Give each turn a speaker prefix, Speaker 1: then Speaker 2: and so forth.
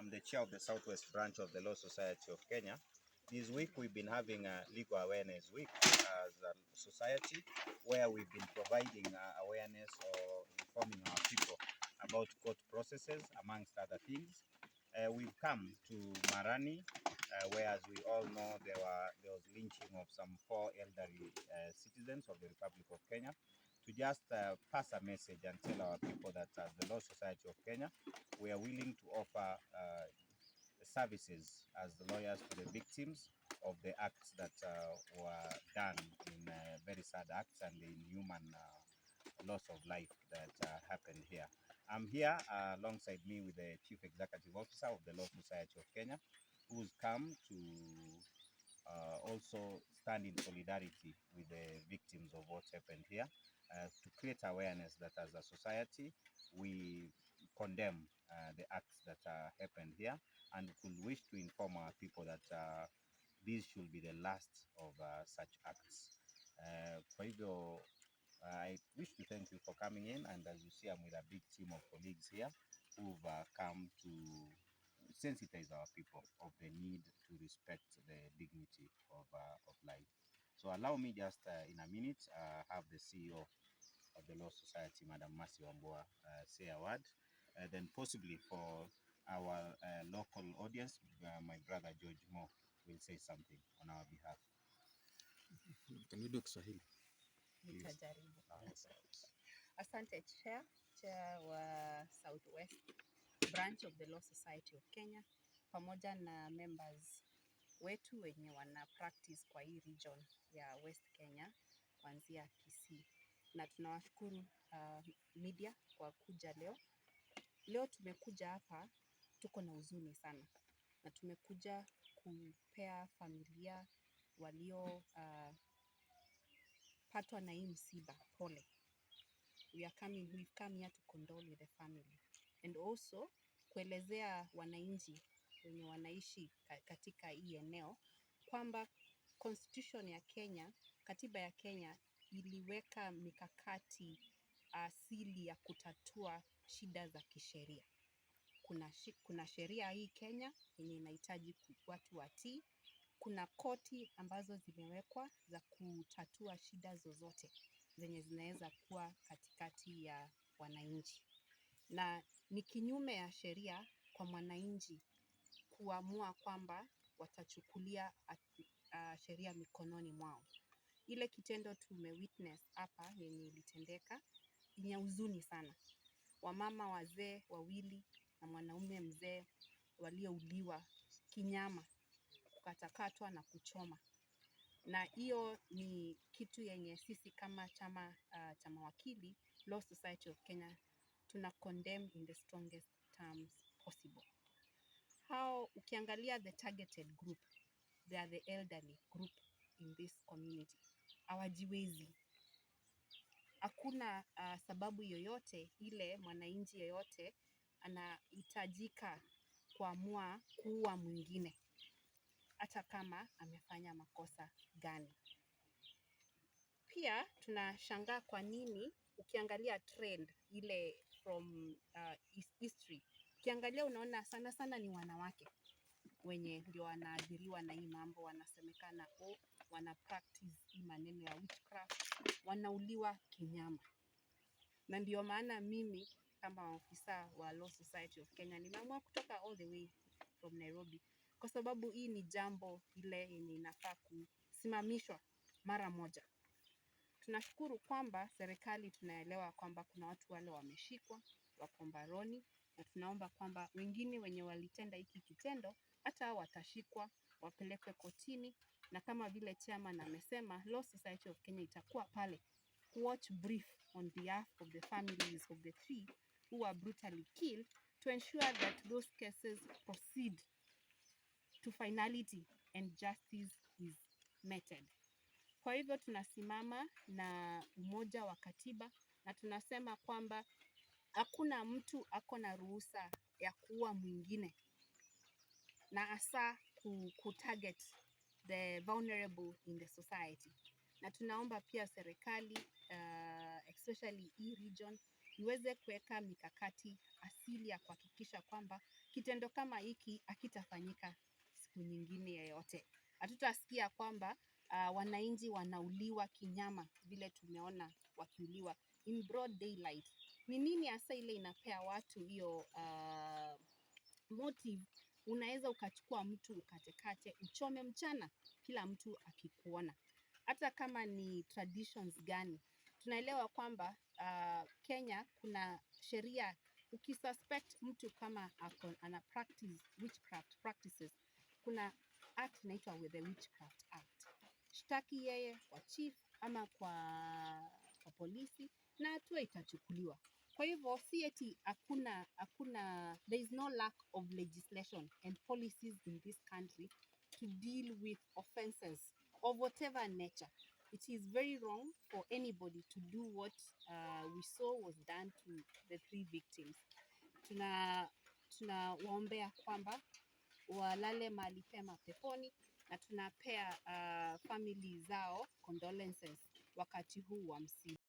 Speaker 1: I'm the chair of the Southwest branch of the Law Society of Kenya. This week we've been having a legal awareness week as a society, where we've been providing awareness or informing our people about court processes, amongst other things. We've come to Marani, where, as we all know, there was lynching of some 4 elderly citizens of the Republic of Kenya, to just pass a message and tell our people that as the Law Society of Kenya, we are willing to offer services as the lawyers to the victims of the acts that were done in very sad acts and the inhuman loss of life that happened here. I'm here alongside me with the Chief Executive Officer of the Law Society of Kenya, who's come to also stand in solidarity with the victims of what happened here, to create awareness that as a society we condemn the acts that happened here, and could wish to inform our people that this should be the last of such acts. Kwa hivyo, I wish to thank you for coming in, and as you see, I'm with a big team of colleagues here who've come to sensitize our people of the need to respect the dignity of life. So allow me just in a minute have the CEO of the Law Society, Madam Mercy Wambua, say a word. Then possibly for our local audience, my brother George Mo will say something on our behalf.
Speaker 2: Can you do Kiswahili?
Speaker 3: Nitajaribu. Asante chair wa Southwest branch of the Law Society of Kenya, pamoja na members wetu wenye wana practice kwa hii region ya West Kenya kuanzia Kisii, na tunawashukuru media kwa kuja leo. Leo tumekuja hapa, tuko na huzuni sana, na tumekuja kupea familia walio patwa na hii msiba pole. We've come here to condole with the family, and also kuelezea wananchi wenye wanaishi katika hii eneo kwamba constitution ya Kenya, katiba ya Kenya iliweka mikakati asili ya kutatua shida za kisheria. Kuna sheria hii Kenya yenye inahitaji watu watii. Kuna koti ambazo zimewekwa za kutatua shida zozote zenye zinaweza kuwa katikati ya wananchi, na ni kinyume ya sheria kwa mwananchi kuamua kwamba watachukulia sheria mikononi mwao. Ile kitendo tumewitness hapa yenye ilitendeka ni huzuni sana. Wamama wazee wawili na mwanaume mzee waliouliwa kinyama, kukatakatwa na kuchoma. Na hiyo ni kitu yenye sisi kama chama cha mawakili Law Society of Kenya tuna condemn in the strongest terms possible. How ukiangalia the targeted group, they are the elderly group in this community. Hawajiwezi. Hakuna sababu yoyote ile mwananchi yoyote anahitajika kuamua kuua mwingine, hata kama amefanya makosa gani. Pia tunashangaa kwa nini ukiangalia trend ile from history, ukiangalia unaona sana sana ni wanawake wenye ndio wanaathiriwa na hii mambo. Wanasemekana wana practice hii maneno ya witchcraft, wanauliwa kinyama. Na ndio maana mimi kama ofisa wa Law Society of Kenya nimeamua kutoka all the way from Nairobi, kwa sababu hii ni jambo ile yenye inafaa kusimamishwa mara moja. Tunashukuru kwamba serikali tunaelewa kwamba kuna watu wale wameshikwa, wako mbaroni, na tunaomba kwamba wengine wenye walitenda hiki kitendo hata watashikwa, wapelekwe kotini, na kama vile chairman amesema, Law Society of Kenya itakuwa pale watch brief on behalf of the families of the 3 who were brutally killed, to ensure that those cases proceed to finality and justice is meted. Kwa hivyo tunasimama na umoja wa katiba, na tunasema kwamba hakuna mtu ako na ruhusa ya kuua mwingine, na hasa kutarget the vulnerable in the society. Na tunaomba pia serikali especially hii region iweze kuweka mikakati asili ya kuhakikisha kwamba kitendo kama hiki hakitafanyika siku nyingine yoyote. Hatutasikia kwamba wananchi wanauliwa kinyama vile tumeona wakiuliwa in broad daylight. Ni nini hasa ile inapea watu hiyo motive? Unaweza ukachukua mtu ukatekate, uchome mchana, kila mtu akikuona, hata kama ni traditions gani. Tunaelewa kwamba Kenya kuna sheria, ukisuspect mtu kama ana practice witchcraft practices, kuna act inaitwa the Witchcraft Act. Shtaki yeye kwa chief ama kwa polisi na hatua itachukuliwa. Kwa hivyo si eti there is no lack of legislation and policies in this country to deal with offenses of whatever nature. It is very wrong for anybody to do what we saw was done to the 3 victims. Tunawaombea kwamba walale mahali pema peponi, na tunapea family zao condolences wakati huu wa msiba.